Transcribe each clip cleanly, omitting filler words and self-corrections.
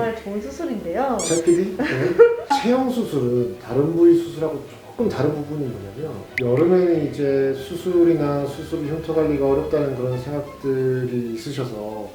정말 좋은 수술인데요. 제 PD? 체형 수술은 다른 부위 수술하고 조금 다른 부분이 뭐냐면 여름에는 이제 수술이나 수술 흉터 관리가 어렵다는 그런 생각들이 있으셔서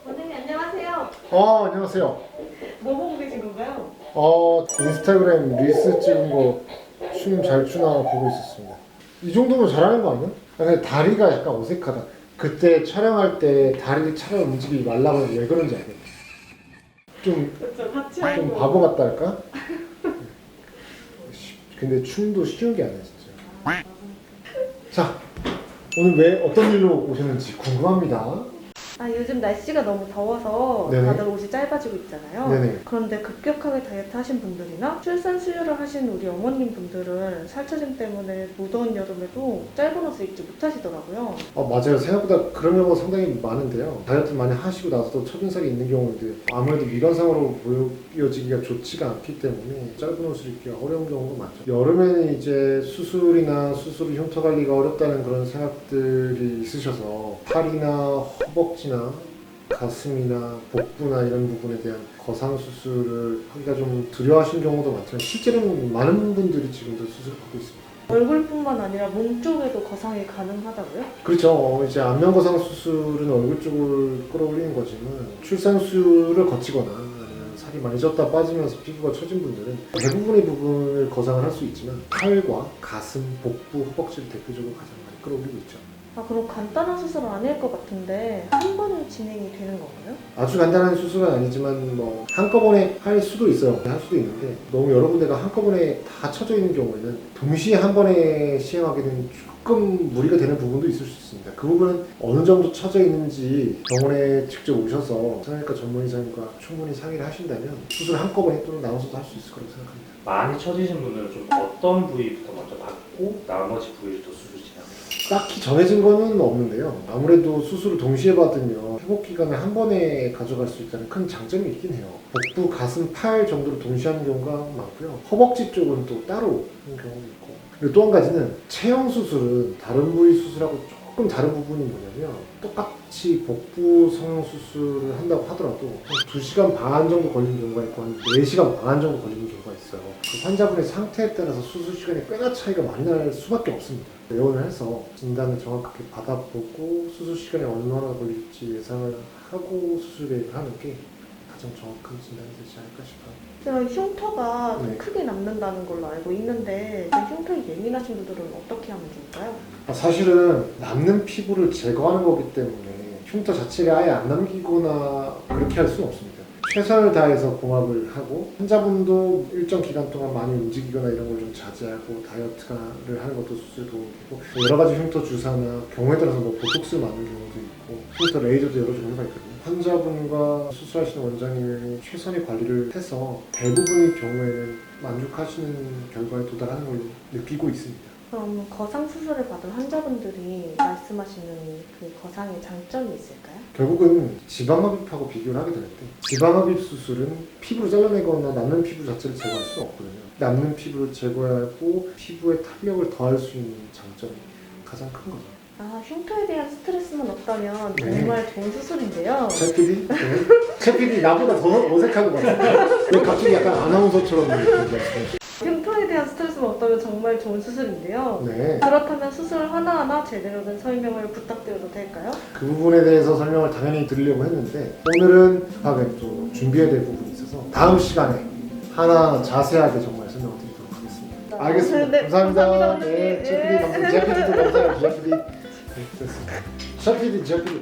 원장님 안녕하세요. 안녕하세요. 뭐 보고 계신 건가요? 인스타그램 릴스 찍은 거 춤 잘 추나 보고 있었습니다. 이 정도면 잘하는 거 아니야? 근데 다리가 약간 어색하다. 그때 촬영할 때 다리를 차려 움직이지 말라고 했는데 왜 그런지 알겠네. 좀 바보 같다 할까? 근데 춤도 쉬운 게 아니야 진짜. 자, 오늘 왜 어떤 일로 오셨는지 궁금합니다. 요즘 날씨가 너무 더워서 네네. 다들 옷이 짧아지고 있잖아요. 네네. 그런데 급격하게 다이어트 하신 분들이나 출산 수유를 하신 우리 어머님 분들은 살처짐 때문에 무더운 여름에도 짧은 옷을 입지 못하시더라고요. 맞아요. 생각보다 그런 경우가 상당히 많은데요. 다이어트 많이 하시고 나서도 첫인상이 있는 경우인데 아무래도 미관상으로 보여지기가 좋지가 않기 때문에 짧은 옷을 입기가 어려운 경우가 많죠. 여름에는 이제 수술이나 수술 흉터 관리가 어렵다는 그런 생각들이 있으셔서 팔이나 허벅지나 가슴이나 복부나 이런 부분에 대한 거상 수술을 하기가 좀 두려워하시는 경우도 많지만 실제로는 많은 분들이 지금도 수술을 받고 있습니다. 얼굴뿐만 아니라 몸 쪽에도 거상이 가능하다고요? 그렇죠. 이제 안면 거상 수술은 얼굴 쪽을 끌어올리는 거지만 출산 수술을 거치거나 아니면 살이 많이 쪘다 빠지면서 피부가 처진 분들은 대부분의 부분을 거상을 할 수 있지만 팔과 가슴, 복부, 허벅지를 대표적으로 가장 많이 끌어올리고 있죠. 그럼 간단한 수술은 아닐 것 같은데 한 번에 진행이 되는 건가요? 아주 간단한 수술은 아니지만 한꺼번에 할 수도 있어요. 할 수도 있는데 너무 여러 군데가 한꺼번에 다 쳐져 있는 경우에는 동시에 한 번에 시행하게 되면 조금 무리가 되는 부분도 있을 수 있습니다. 그 부분은 어느 정도 쳐져 있는지 병원에 직접 오셔서 성형외과 전문의사님과 충분히 상의를 하신다면 수술 한꺼번에 또 나눠서도 할 수 있을 거라고 생각합니다. 많이 처지신 분들은 좀 어떤 부위부터 먼저 받고 나머지 부위를 또 수술 진행합니다. 딱히 정해진 거는 없는데요. 아무래도 수술을 동시에 받으면 회복 기간을 한 번에 가져갈 수 있다는 큰 장점이 있긴 해요. 복부, 가슴, 팔 정도로 동시에 하는 경우가 많고요. 허벅지 쪽은 또 따로 하는 경우도 있고. 그리고 또 한 가지는 체형 수술은 다른 부위 수술하고 조금 다른 부분이 뭐냐면 똑같이 복부 성형 수술을 한다고 하더라도 한 2시간 반 정도 걸리는 경우가 있고 한 4시간 반 정도 걸리는 경우가 있어요. 그 환자분의 상태에 따라서 수술 시간에 꽤나 차이가 많이 날 수밖에 없습니다. 내원을 해서 진단을 정확하게 받아보고 수술 시간이 얼마나 걸릴지 예상을 하고 수술 계획을 하는 게 가장 정확한 진단이 되지 않을까 싶어요. 제가 흉터가 좀 네. 크게 남는다는 걸로 알고 있는데 흉터에 예민하신 분들은 어떻게 하면 좋을까요? 사실은 남는 피부를 제거하는 거기 때문에 흉터 자체가 아예 안 남기거나 그렇게 할 수는 없습니다. 최선을 다해서 봉합을 하고 환자분도 일정 기간 동안 많이 움직이거나 이런 걸 좀 자제하고 다이어트를 하는 것도 수술에 도움이 되고 여러 가지 흉터 주사나 경우에 따라서 보톡스를 맞는 경우도 있고 흉터 레이저도 여러 종류가 있거든요. 환자분과 수술하시는 원장님이 최선의 관리를 해서 대부분의 경우에는 만족하시는 결과에 도달하는 걸 느끼고 있습니다. 그럼 거상 수술을 받은 환자분들이 말씀하시는 그 거상의 장점이 있을까요? 결국은 지방흡입하고 비교를 하게 되는데 지방흡입 수술은 피부를 잘라내거나 남는 피부 자체를 제거할 수는 없거든요. 남는 피부를 제거하고 피부에 탄력을 더할 수 있는 장점이 가장 큰 거죠. 흉터에 대한 스트레스만 없다면 네. 정말 좋은 수술인데요. 최 PD? 최 PD 나보다 더 어색한 것 같아요. 왜 갑자기 약간 아나운서처럼 얘기하시죠? 흉터에 대한 스트레스만 없다면 정말 좋은 수술인데요. 네. 그렇다면 수술 하나하나 제대로 된 설명을 부탁드려도 될까요? 그 부분에 대해서 설명을 당연히 드리려고 했는데 오늘은 급하게 또 준비해야 될 부분이 있어서 다음 시간에 하나 자세하게 정말 설명을 드리도록 하겠습니다. 알겠습니다. 네, 감사합니다. 감사합니다. 네, 제피디 감사합니다. 제피디도 감사해요. 제피디. 네, 됐습니다. 제피디.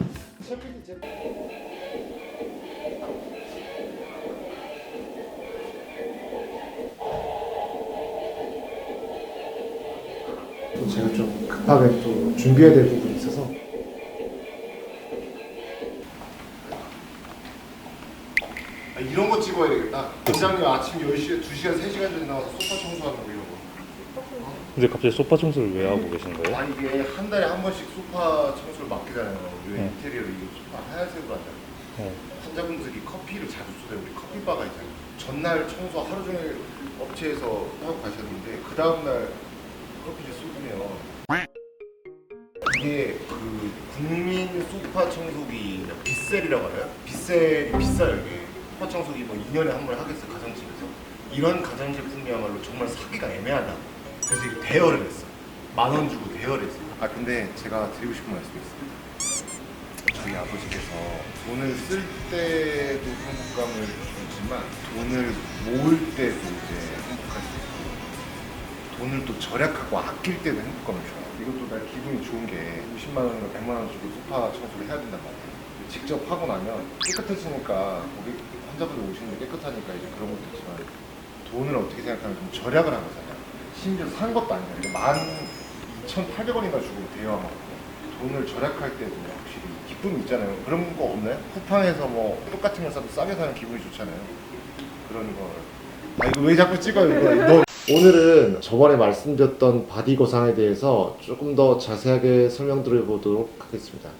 또 제가 좀 급하게 또 준비해야 될 부분이 있어서 이런 거 찍어야 되겠다. 원장님 아침 10시에 2시간, 3시간 전에 나와서 소파 청소하는 거 이런 거. 근데 갑자기 소파 청소를 왜 하고 계신 거예요? 아니 이게 한 달에 한 번씩 소파 청소를 맡기잖아요. 우리 네. 인테리어를 이거 소파 하얀색으로 하잖아요. 네. 환자분들이 커피를 자주 쏟아요. 우리 커피바가 있잖아요. 전날 청소 하루 종일 업체에서 하고 가셨는데 그 다음날 커피를 쏟으면 이게 그 국민 소파 청소기 빗셀이라고 하나요? 빗셀이 비싸요 이게. 소파 청소기 뭐 2년에 한 번 하겠어요 가정집에서. 이런 가전제품이야말로 정말 사기가 애매하다. 그래서 이거 대여를 했어. 10,000원 주고 대여를 했어요. 아 근데 제가 드리고 싶은 말씀이 있어요. 저희 아버지께서 돈을 쓸 때도 행복감을 주지만 돈을 모을 때도 이제 행복할 수 있고 돈을 또 절약하고 아낄 때도 행복감을 줘요. 이것도 날 기분이 좋은 게 50만 원이나 100만 원 주고 소파 청소를 해야 된단 말이에요. 직접 하고 나면 깨끗해지니까 거기 환자분들 오시는데 깨끗하니까 이제 그런 것도 있지만 돈을 어떻게 생각하면 좀 절약을 한 거잖아요. 심지어 산 것도 아니라 12,800원인가 주고 대여한 거거든요. 돈을 절약할 때도 확실히 기쁨이 있잖아요. 그런 거 없나요? 쿠팡에서 뭐 똑같은 걸 사도 싸게 사는 기분이 좋잖아요. 그런 거. 아 이거 왜 자꾸 찍어요 이거. 오늘은 저번에 말씀드렸던 바디 거상에 대해서 조금 더 자세하게 설명드려보도록 하겠습니다.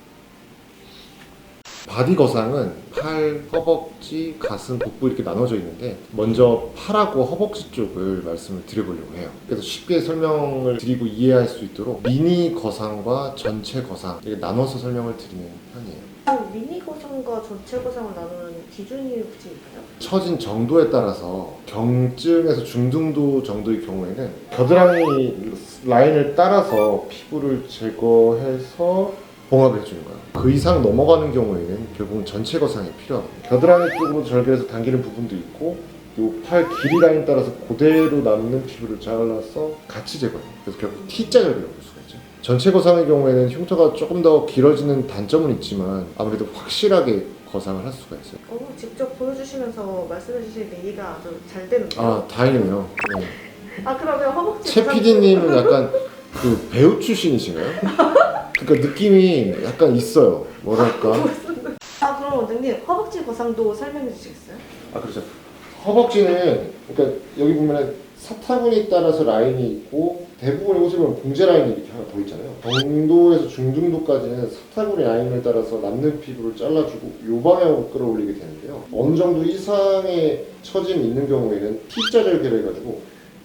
바디 거상은 팔, 허벅지, 가슴, 복부 이렇게 나눠져 있는데 먼저 팔하고 허벅지 쪽을 말씀을 드려보려고 해요. 그래서 쉽게 설명을 드리고 이해할 수 있도록 미니 거상과 전체 거상 이렇게 나눠서 설명을 드리는 편이에요. 미니 거상과 전체 거상을 나누는 기준이 혹시 있나요? 처진 정도에 따라서 경증에서 중등도 정도의 경우에는 겨드랑이 라인을 따라서 피부를 제거해서 봉합을 해주는 거예요. 그 이상 넘어가는 경우에는 결국은 전체 거상이 필요하거든요. 겨드랑이 쪽으로 절개해서 당기는 부분도 있고 요 팔 길이 라인 따라서 그대로 남는 피부를 잘라서 같이 제거해요. 그래서 결국 T자 절개라고 볼 수가 있죠. 전체 거상의 경우에는 흉터가 조금 더 길어지는 단점은 있지만 아무래도 확실하게 거상을 할 수가 있어요. 직접 보여주시면서 말씀해주신 얘기가 아주 잘 되는데요. 아 다행이네요. 네. 그러면 허벅지 최 PD님은 약간 그 배우 출신이신가요? 그러니까 느낌이 약간 있어요. 뭐랄까. 그럼 원장님 허벅지 거상도 설명해 주시겠어요? 아 그렇죠. 허벅지는 그러니까 여기 보면은 사타구니 따라서 라인이 있고 대부분의 옷을 보면 봉제 라인이 이렇게 하나 더 있잖아요. 정도에서 중등도까지는 사타구니 라인을 따라서 남는 피부를 잘라주고 요 방향으로 끌어올리게 되는데요. 어느 정도 이상의 처짐이 있는 경우에는 T자 절개를 해가지고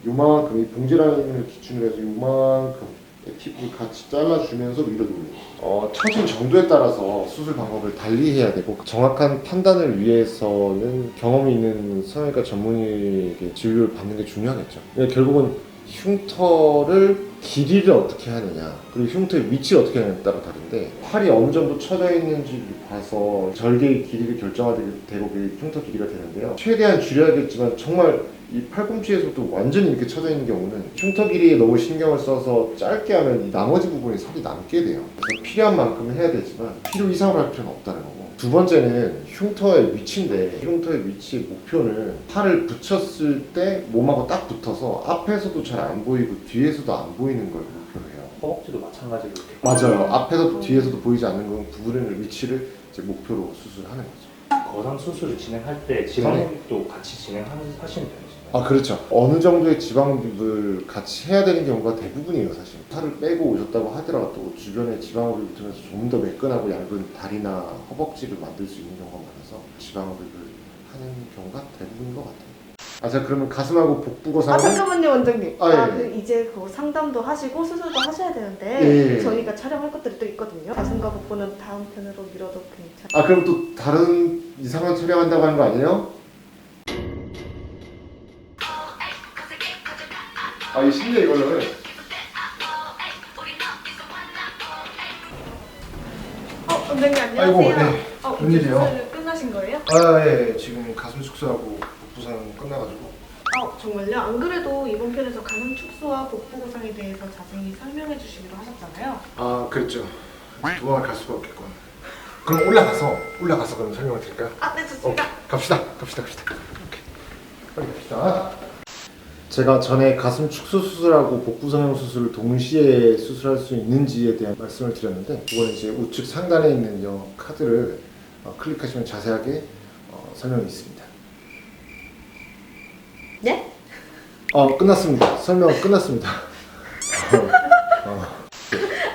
요만큼 이 봉제 라인을 기준으로 해서 요만큼 피부를 같이 잘라주면서 밀어넣는 처진 정도에 따라서 수술 방법을 달리 해야 되고 정확한 판단을 위해서는 경험이 있는 성형외과 전문의에게 진료를 받는 게 중요하겠죠. 결국은 흉터를 길이를 어떻게 하느냐 그리고 흉터의 위치를 어떻게 하느냐에 따라 다른데 팔이 어느 정도 쳐져 있는지 봐서 절개의 길이를 결정하게 되고 그 흉터 길이가 되는데요. 최대한 줄여야겠지만 정말 이 팔꿈치에서도 완전히 이렇게 쳐져 있는 경우는 흉터 길이에 너무 신경을 써서 짧게 하면 이 나머지 부분에 살이 남게 돼요. 그래서 필요한 만큼은 해야 되지만 필요 이상으로 할 필요는 없다는 거고 두 번째는 흉터의 위치인데 흉터의 위치의 목표는 팔을 붙였을 때 몸하고 딱 붙어서 앞에서도 잘 안 보이고 뒤에서도 안 보이는 걸 목표로 해요. 허벅지도 마찬가지로 이렇게. 맞아요. 앞에서도 뒤에서도 보이지 않는 건 부분의 위치를 이제 목표로 수술하는 거죠. 거상 수술을 진행할 때 지방흡입도 같이 진행하시는 편이신가요? 아 그렇죠. 어느 정도의 지방흡입을 같이 해야 되는 경우가 대부분이에요. 사실 살을 빼고 오셨다고 하더라도 주변에 지방흡입을 붙으면서 좀 더 매끈하고 얇은 다리나 허벅지를 만들 수 있는 경우가 많아서 지방흡입을 하는 경우가 대부분인 것 같아요. 자 그러면 가슴하고 복부 거상은 잠깐만요 원장님. 예. 이제 그 상담도 하시고 수술도 하셔야 되는데 예. 저희가 촬영할 것들이 또 있거든요. 가슴과 복부는 다음 편으로 미뤄도 괜찮아요? 그럼 또 다른 이상한 촬영한다고 하는 거 아니에요? 이 신기해 이거는. 원장님 안녕하세요. 아이고, 네. 웬일이에요? 수술 끝나신 거예요? 예. 지금 가슴 축소하고 복부상 끝나가지고. 정말요? 안 그래도 이번 편에서 가슴 축소와 복부 거상에 대해서 자세히 설명해 주시기로 하셨잖아요. 그랬죠. 도망갈 수가 없겠군. 그럼 올라가서 그럼 설명을 드릴까요? 네 좋습니다. 갑시다. 오케이. 빨리 갑시다. 제가 전에 가슴 축소 수술하고 복부 성형 수술을 동시에 수술할 수 있는지에 대한 말씀을 드렸는데 이거는 이제 우측 상단에 있는 이 카드를 클릭하시면 자세하게 설명이 있습니다. 네? 끝났습니다. 설명은 끝났습니다.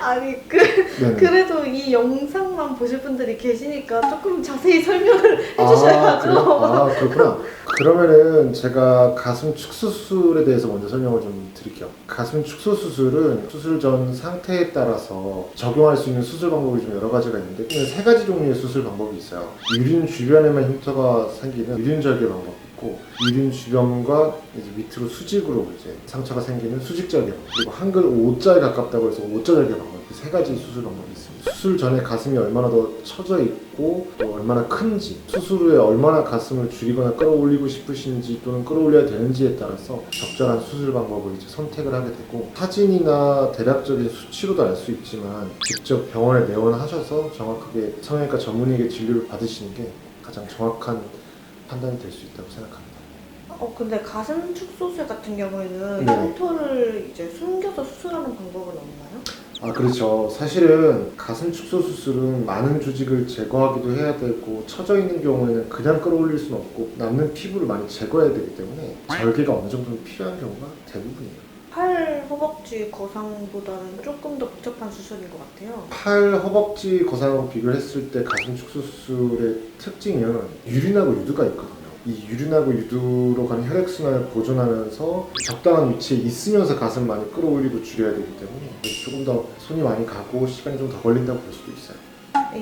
아니 네네. 그래도 이 영상만 보실 분들이 계시니까 조금 자세히 설명을 해주셔야죠. 그렇구나. 그러면은 제가 가슴 축소 수술에 대해서 먼저 설명을 좀 드릴게요. 가슴 축소 수술은 수술 전 상태에 따라서 적용할 수 있는 수술 방법이 좀 여러 가지가 있는데 세 가지 종류의 수술 방법이 있어요. 유륜 주변에만 흉터가 생기는 유륜 절개 방법 있고, 유륜 주변과 이제 밑으로 수직으로 이제 상처가 생기는 수직 절개 방법, 그리고 한글 O자에 가깝다고 해서 O자 절개 방법, 그 세 가지 수술 방법이 있습니다. 수술 전에 가슴이 얼마나 더 처져 있고 또 얼마나 큰지, 수술 후에 얼마나 가슴을 줄이거나 끌어올리고 싶으신지 또는 끌어올려야 되는지에 따라서 적절한 수술 방법을 이제 선택을 하게 되고, 사진이나 대략적인 수치로도 알 수 있지만 직접 병원에 내원하셔서 정확하게 성형외과 전문의에게 진료를 받으시는 게 가장 정확한 판단이 될 수 있다고 생각합니다. 근데 가슴 축소술 같은 경우에는 네. 흉터를 이제 숨겨서 수술하는 방법은 없나요? 아, 그렇죠. 사실은 가슴 축소 수술은 많은 조직을 제거하기도 해야 되고, 처져 있는 경우에는 그냥 끌어올릴 수는 없고 남는 피부를 많이 제거해야 되기 때문에 절개가 어느 정도는 필요한 경우가 대부분이에요. 팔, 허벅지 거상보다는 조금 더 복잡한 수술인 것 같아요. 팔, 허벅지 거상하고 비교를 했을 때 가슴 축소 수술의 특징은 유륜하고 유두가 있거든요. 이 유륜하고 유두로 가는 혈액순환을 보존하면서 적당한 위치에 있으면서 가슴 많이 끌어올리고 줄여야 되기 때문에 조금 더 손이 많이 가고 시간이 좀 더 걸린다고 볼 수도 있어요.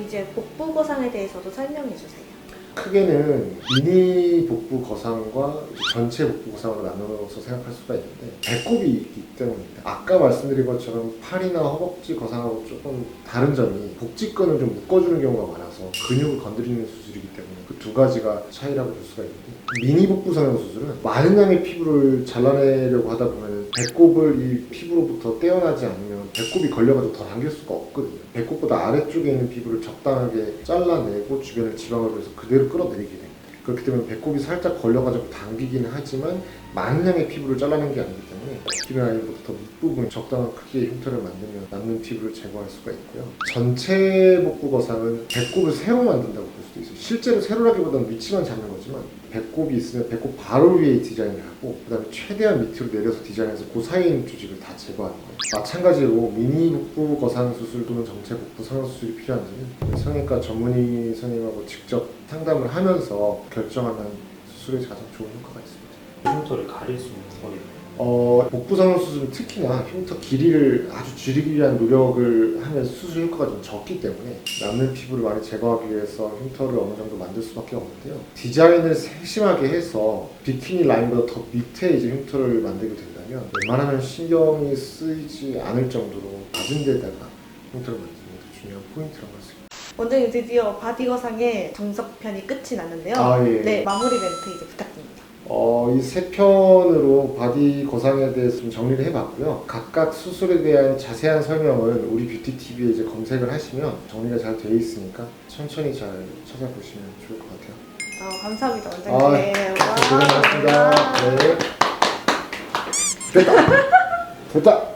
이제 복부 거상에 대해서도 설명해 주세요. 크게는 미니 복부 거상과 전체 복부 거상으로 나눠서 생각할 수가 있는데, 배꼽이 있기 때문입니다. 아까 말씀드린 것처럼 팔이나 허벅지 거상하고 조금 다른 점이 복직근을 좀 묶어주는 경우가 많아서 근육을 건드리는 수술이기 때문에 그 두 가지가 차이라고 볼 수가 있는데, 미니 복부 성형 수술은 많은 양의 피부를 잘라내려고 하다 보면 배꼽을 이 피부로부터 떼어나지 않으면 배꼽이 걸려가지고 더 당길 수가 없거든요. 배꼽보다 아래쪽에 있는 피부를 적당하게 잘라내고 주변을 지방으로 해서 그대로 끌어내리게 됩니다. 그렇기 때문에 배꼽이 살짝 걸려가지고 당기기는 하지만 많은 양의 피부를 잘라낸 게 아니기 때문에 기존 라인보다 더 밑부분 적당한 크기의 흉터를 만들면 남는 피부를 제거할 수가 있고요. 전체 복부 거상은 배꼽을 새로 만든다고 볼 수도 있어요. 실제로 세로라기보다는 위치만 잡는 거지만, 배꼽이 있으면 배꼽 바로 위에 디자인을 하고 그 다음에 최대한 밑으로 내려서 디자인해서 그 사이에 있는 조직을 다 제거하는 거예요. 마찬가지로 미니 복부 거상 수술 또는 전체 복부 성형 수술이 필요한지는 성형외과 전문의 선생님하고 직접 상담을 하면서 결정하는 수술에 가장 좋은 효과가 있습니다. 흉터를 가릴 수 있는 거리. 복부 성형 수술은 특히나 흉터 길이를 아주 줄이기 위한 노력을 하면 수술 효과가 좀 적기 때문에 남는 피부를 많이 제거하기 위해서 흉터를 어느 정도 만들 수밖에 없는데요. 디자인을 세심하게 해서 비키니 라인보다 더 밑에 이제 흉터를 만들게 된다면 웬만하면 신경이 쓰이지 않을 정도로 낮은 데다가 흉터를 만드는 게 중요한 포인트라고 할 수 있습니다. 원장님 드디어 바디 거상의 정석편이 끝이 났는데요. 예. 네, 마무리 멘트 이제 부탁드립니다. 이 세 편으로 바디 거상에 대해서 좀 정리를 해봤고요. 각각 수술에 대한 자세한 설명은 우리 뷰티TV에 이제 검색을 하시면 정리가 잘 되어 있으니까 천천히 잘 찾아보시면 좋을 것 같아요. 감사합니다, 원장님. 고생하셨습니다. 네. 됐다. 됐다.